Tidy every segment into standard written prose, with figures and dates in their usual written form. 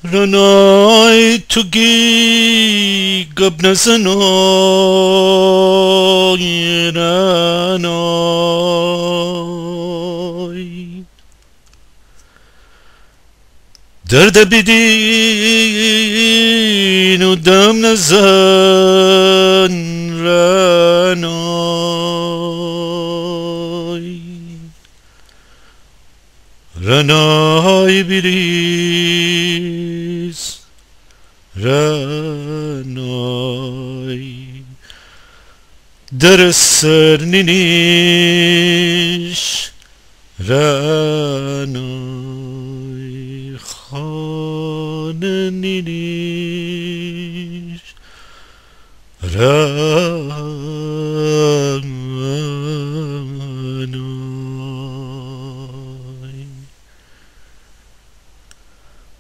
رنای تو گی گب نزنای رنای درد بدین و دم نزن رنای رنای بریز رنای در سر نینیش رنای خانه نینیش رنای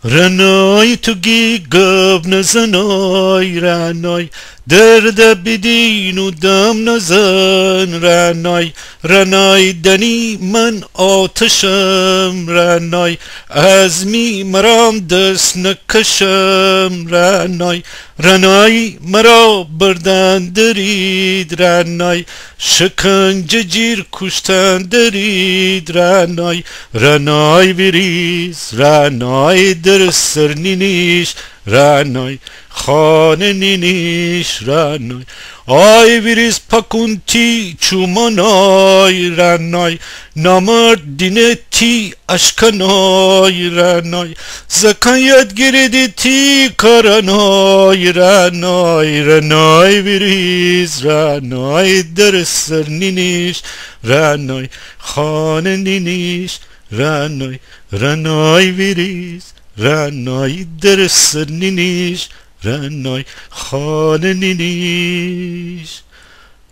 رنای تو گی گب نزنای رنای درد بدین و دم نزن رنای رنای دنی من آتشم رنای از می مرام دست نکشم رنای رنای مرا بردن درید رنای شکنجه جیر کشتن درید رنای رنای بریز رنای در سر نینیش رنای خانه نینیش رنای آی بریز پاکونتی چومانای رنای نامرد دینتی اشکنای رنای زکایت گریدی تی کرنای رنای رنای بریز رنای در سر نینیش رنای خانه نینیش رنای رنای بریز رنای در سر نینیش رنای خانه نینیش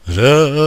رنای